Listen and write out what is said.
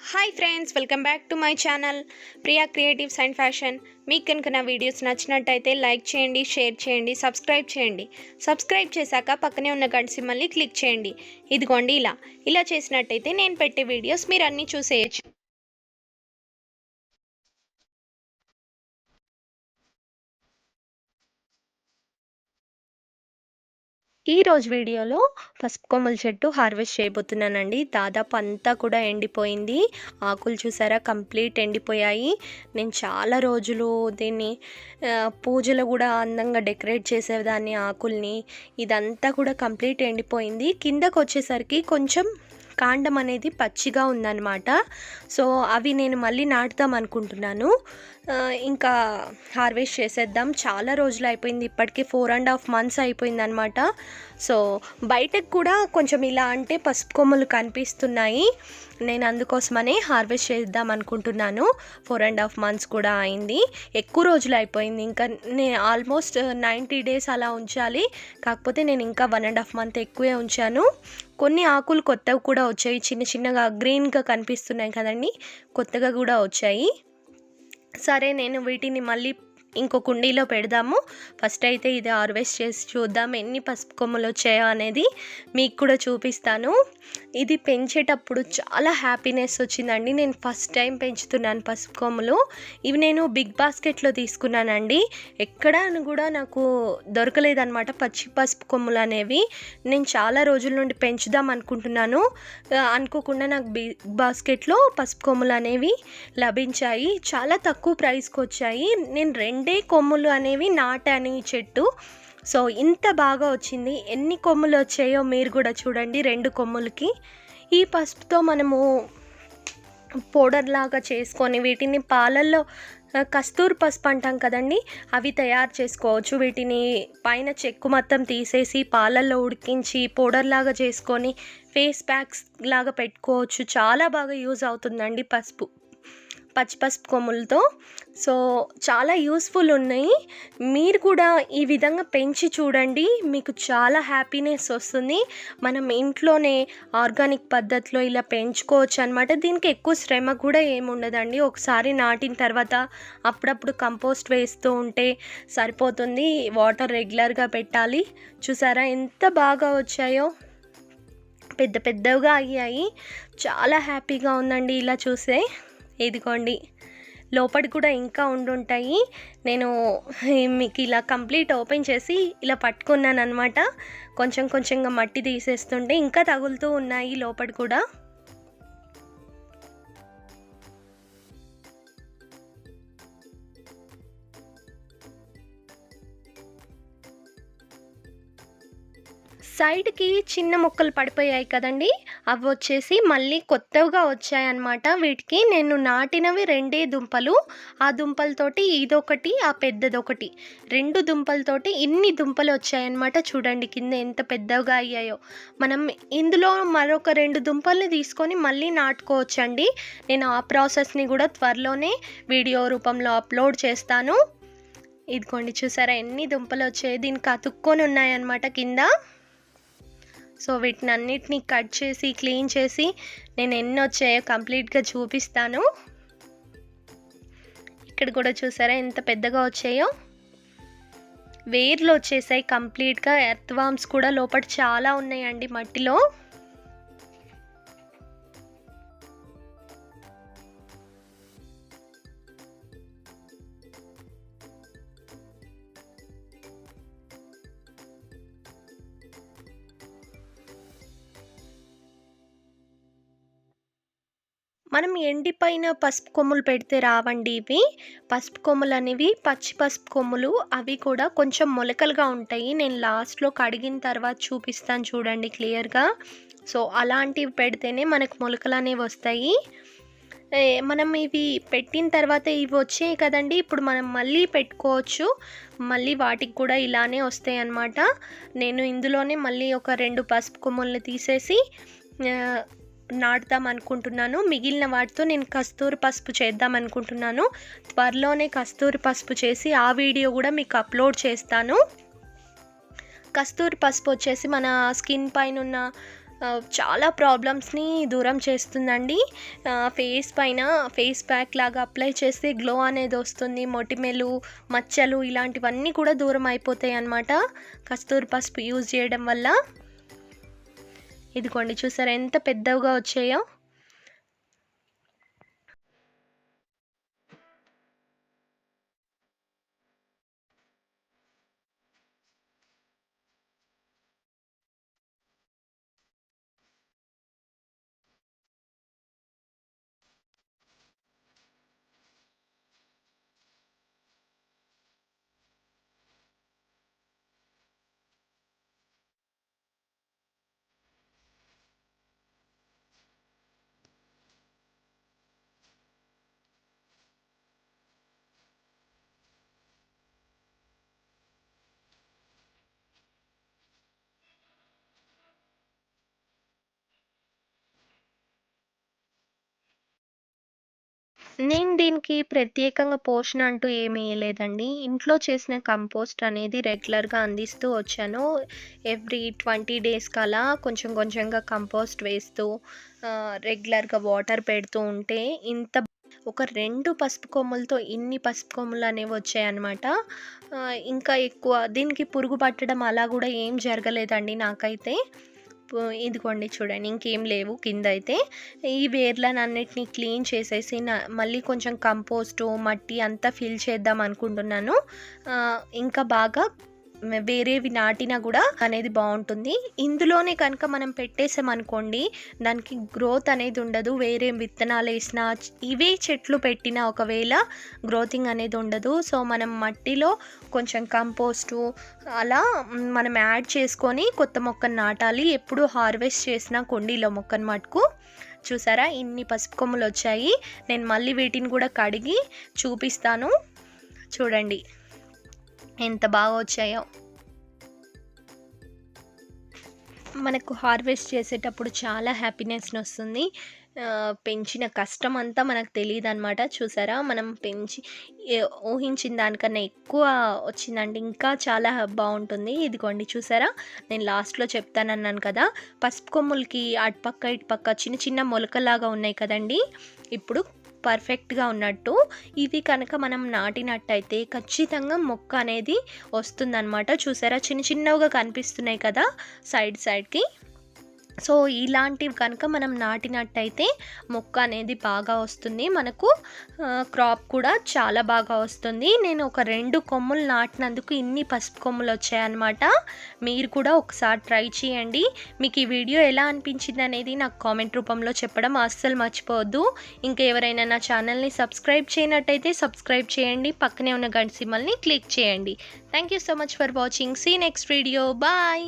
Hi friends, welcome back to my channel Priya creatives and fashion. మీకు కనుక నా videos నచ్చినట్టయితే లైక్ చేయండి, షేర్ చేయండి, సబ్స్క్రైబ్ చేయండి. సబ్స్క్రైబ్ చేశాక పక్కనే ఉన్న గంట సింబల్ని క్లిక్ చేయండి. ఇదిగోండి ఇలా చేసినట్టయితే నేను పెట్టే వీడియోస్ మీరు అన్నీ చూసేయచ్చు. ఈ రోజు వీడియోలో పసుపు కొమ్మల చెట్టు హార్వెస్ట్ చేయబోతున్నానండి. దాదాపు అంతా కూడా ఎండిపోయింది. ఆకులు చూసారా, కంప్లీట్ ఎండిపోయాయి. నేను చాలా రోజులు దీన్ని పూజలో కూడా అందంగా డెకరేట్ చేసేదాన్ని ఆకుల్ని. ఇదంతా కూడా కంప్లీట్ ఎండిపోయింది. కిందకు వచ్చేసరికి కొంచెం కాండం అనేది పచ్చిగా ఉందన్నమాట. సో అవి నేను మళ్ళీ నాటుదాం అనుకుంటున్నాను. ఇంకా హార్వెస్ట్ చేసేద్దాం. చాలా రోజులు అయిపోయింది, ఇప్పటికీ 4.5 months అయిపోయింది అనమాట. సో బయటకు కూడా కొంచెం ఇలా అంటే పసుపు కొమ్మలు కనిపిస్తున్నాయి. నేను అందుకోసమనే హార్వెస్ట్ చేద్దాం అనుకుంటున్నాను. 4.5 months కూడా అయింది, ఎక్కువ రోజులు అయిపోయింది. ఇంకా నేను ఆల్మోస్ట్ 90 days అలా ఉంచాలి. కాకపోతే నేను ఇంకా 1.5 month ఎక్కువే ఉంచాను. కొన్ని ఆకులు కొత్తవి కూడా వచ్చాయి, చిన్న చిన్నగా గ్రీన్గా కనిపిస్తున్నాయి కదండి, కొత్తగా కూడా వచ్చాయి. సరే, నేను వీటిని మళ్ళీ ఇంకో కుండీలో పెడదాము. ఫస్ట్ అయితే ఇది హార్వెస్ట్ చేసి చూద్దాం ఎన్ని పసుపు కొమ్మలు వచ్చాయో అనేది మీకు కూడా చూపిస్తాను. ఇది పెంచేటప్పుడు చాలా హ్యాపీనెస్ వచ్చిందండి. నేను ఫస్ట్ టైం పెంచుతున్నాను పసుపు కొమ్మలు. ఇవి నేను బిగ్ బాస్కెట్లో తీసుకున్నానండి. ఎక్కడ కూడా నాకు దొరకలేదన్నమాట పచ్చి పసుపు కొమ్మలు అనేవి. నేను చాలా రోజుల నుండి పెంచుదాం అనుకుంటున్నాను. అనుకోకుండా నాకు బిగ్ బాస్కెట్లో పసుపు కొమ్మలు అనేవి లభించాయి. చాలా తక్కువ ప్రైస్కి వచ్చాయి. నేను 2 కొమ్ములు అనేవి నాటాను ఈ చెట్టు. సో ఇంత బాగా వచ్చింది. ఎన్ని కొమ్ములు వచ్చాయో మీరు కూడా చూడండి. 2 కొమ్ములకి ఈ పసుపుతో మనము పౌడర్ లాగా చేసుకొని వీటిని పాలల్లో కస్తూరి పసుపు అంటాం కదండి, అవి తయారు చేసుకోవచ్చు. వీటిని పైన చెక్కు మొత్తం తీసేసి పాలల్లో ఉడికించి పౌడర్ లాగా చేసుకొని ఫేస్ ప్యాక్స్ లాగా పెట్టుకోవచ్చు. చాలా బాగా యూజ్ అవుతుందండి పచ్చి పసుపు కొమ్ములతో. సో చాలా యూస్ఫుల్ ఉన్నాయి. మీరు కూడా ఈ విధంగా పెంచి చూడండి, మీకు చాలా హ్యాపీనెస్ వస్తుంది. మనం ఇంట్లోనే ఆర్గానిక్ పద్ధతిలో ఇలా పెంచుకోవచ్చు అనమాట. దీనికి ఎక్కువ శ్రమ కూడా ఏముండదండి. ఒకసారి నాటిన తర్వాత అప్పుడప్పుడు కంపోస్ట్ వేస్తూ ఉంటే సరిపోతుంది. వాటర్ రెగ్యులర్గా పెట్టాలి. చూసారా ఎంత బాగా వచ్చాయో, పెద్ద పెద్దగా అయ్యాయి. చాలా హ్యాపీగా ఉందండి ఇలా చూస్తే. ఇదిగోండి, లోపల కూడా ఇంకా ఉండుంటాయి. నేను మీకు ఇలా కంప్లీట్ ఓపెన్ చేసి ఇలా పట్టుకున్నాను అనమాట. కొంచెం కొంచెంగా మట్టి తీసేస్తుంటే ఇంకా తగులుతూ ఉన్నాయి లోపల కూడా. సైడ్కి చిన్న మొక్కలు పడిపోయాయి కదండి, అవి వచ్చేసి మళ్ళీ కొత్తగా వచ్చాయన్నమాట. వీటికి నేను నాటినవి 2 దుంపలు. ఆ దుంపలతోటి ఇదొకటి, ఆ పెద్దదొకటి, 2 దుంపలతోటి ఇన్ని దుంపలు వచ్చాయన్నమాట. చూడండి కింద ఎంత పెద్దగా అయ్యాయో. మనం ఇందులో మరొక 2 దుంపల్ని తీసుకొని మళ్ళీ నాటుకోవచ్చండి. నేను ఆ ప్రాసెస్ని కూడా త్వరలోనే వీడియో రూపంలో అప్లోడ్ చేస్తాను. ఇదిగోండి, చూసారా ఎన్ని దుంపలు వచ్చాయి. దీనికి అతుక్కొని ఉన్నాయన్నమాట కింద. సో వీటిని అన్నిటినీ కట్ చేసి క్లీన్ చేసి నేను ఎన్ని వచ్చాయో కంప్లీట్గా చూపిస్తాను. ఇక్కడ కూడా చూసారా ఎంత పెద్దగా వచ్చాయో. వేర్లు వచ్చేసాయి కంప్లీట్గా. ఎర్త్ వామ్స్ కూడా లోపల చాలా ఉన్నాయండి మట్టిలో. మనం ఎండిపోయిన పసుపు కొమ్ములు పెడితే రావండి ఇవి. పసుపు కొమ్ములు అనేవి పచ్చి పసుపు కొమ్ములు, అవి కూడా కొంచెం మొలకలుగా ఉంటాయి. నేను లాస్ట్లో కడిగిన తర్వాత చూపిస్తాను చూడండి క్లియర్గా. సో అలాంటివి పెడితేనే మనకు మొలకలు అనేవి వస్తాయి. మనం ఇవి పెట్టిన తర్వాత ఇవి వచ్చాయి కదండి, ఇప్పుడు మనం మళ్ళీ పెట్టుకోవచ్చు. మళ్ళీ వాటికి కూడా ఇలానే వస్తాయి అన్నమాట. నేను ఇందులోనే మళ్ళీ ఒక 2 పసుపు కొమ్ముల్ని తీసేసి నాటుదాం అనుకుంటున్నాను. మిగిలిన వాటితో నేను కస్తూరి పసుపు చేద్దాం అనుకుంటున్నాను. త్వరలోనే కస్తూరి పసుపు చేసి ఆ వీడియో కూడా మీకు అప్లోడ్ చేస్తాను. కస్తూరి పసుపు వచ్చేసి మన స్కిన్ పైన ఉన్న చాలా ప్రాబ్లమ్స్‌ని దూరం చేస్తుందండి. ఫేస్ ప్యాక్ లాగా అప్లై చేస్తే గ్లో అనేది వస్తుంది. మొటిమలు, మచ్చలు ఇలాంటివన్నీ కూడా దూరం అయిపోతాయన్నమాట కస్తూరి పసుపు యూజ్ చేయడం వల్ల. ఇదిగోండి చూసారా ఎంత పెద్దవిగా వచ్చాయో. నేను దీనికి ప్రత్యేకంగా పోషణ అంటూ ఏమి ఎయలేదండి. ఇంట్లో చేసిన కంపోస్ట్ అనేది రెగ్యులర్‌గా అందిస్తూ వచ్చాను. ఎవ్రీ 20 డేస్‌కలా కొంచెం కొంచెంగా కంపోస్ట్ వేస్తూ రెగ్యులర్‌గా వాటర్ పెడుతూ ఉంటే ఒక 2 పసుపు కొమ్ములతో ఇన్ని పసుపు కొమ్ములనేవి వచ్చాయన్నమాట. ఇంకా ఎక్కువ దీనికి పురుగు పట్టడం అలా గూడా ఏం జరగలేదండి నాకైతే. ఇదిగోండి చూడండి ఇంకేం లేవు కిందయితే. ఈ వేర్లనన్నిటిని క్లీన్ చేసేసి మళ్ళీ కొంచెం కంపోస్టు, మట్టి అంతా ఫిల్ చేద్దాం అనుకుంటున్నాను. ఇంకా బాగా వేరేవి నాటినా గూడా అనేది బావుంటుంది. ఇందులోనే కనుక మనం పెట్టేసామనుకోండి, దానికి గ్రోత్ అనేది ఉండదు. వేరే విత్తనాలేసినా, ఇవే చెట్లు పెట్టినా ఒకవేళ గ్రోతింగ్ అనేది ఉండదు. సో, మనం మట్టిలో కొంచెం కంపోస్టు అలా మనం యాడ్ చేసుకొని కొత్త మొక్కను నాటాలి. ఎప్పుడు హార్వెస్ట్ చేసిన కుండీలో మొక్కను మటుకు. చూసారా ఇన్ని పసుపు కొమ్ములొచ్చాయి. నేను మళ్ళీ వీటిని కూడా కడిగి చూపిస్తాను. చూడండి ఎంత బాగా వచ్చాయో. మనకు హార్వెస్ట్ చేసేటప్పుడు చాలా హ్యాపీనెస్‌నొస్తుంది. పెంచిన కష్టం అంతా మనకు తెలీదనమాట. చూసారా మనం పెంచి ఊహించిన దానికన్నా ఎక్కువ వచ్చిందండి. ఇంకా చాలా బావుంటుంది. ఇదిగోండి చూసారా నేను లాస్ట్‌లో చెప్తానన్నాను కదా! పసుపు కొమ్ములకి అటుపక్క, ఇటుపక్క చిన్న చిన్న మొలకలాగా ఉన్నాయి కదండీ! ఇప్పుడు పర్ఫెక్ట్‌గా ఉన్నట్టు. ఇది కనుక మనం నాటినట్టయితే ఖచ్చితంగా మొక్క అనేది వస్తుందనమాట. చూసారా చిన్న చిన్నవిగా కనిపిస్తున్నాయి కదా! సైడ్‌కి. సో, ఇలాంటివి కనుక మనం నాటినట్టయితే మొక్క అనేది బాగా వస్తుంది. మనకు క్రాప్ కూడా చాలా బాగా వస్తుంది. నేను ఒక 2 కొమ్ములు నాటినందుకు ఇన్ని పసుపు కొమ్ములొచ్చాయన్నమాట. మీరు కూడా ఒకసారి ట్రై చేయండి. మీకు ఈ వీడియో ఎలా అనిపించిందనేది నాకు కామెంట్ రూపంలో చెప్పడం అస్సలు మర్చిపోవద్దు. ఇంకెవరైనా నా ఛానల్‌ని సబ్స్క్రైబ్ చేయనట్టయితే సబ్స్క్రైబ్ చేయండి. పక్కనే ఉన్న గంట సింబల్‌ని క్లిక్ చేయండి. Thank you so much for watching. See next video. Bye.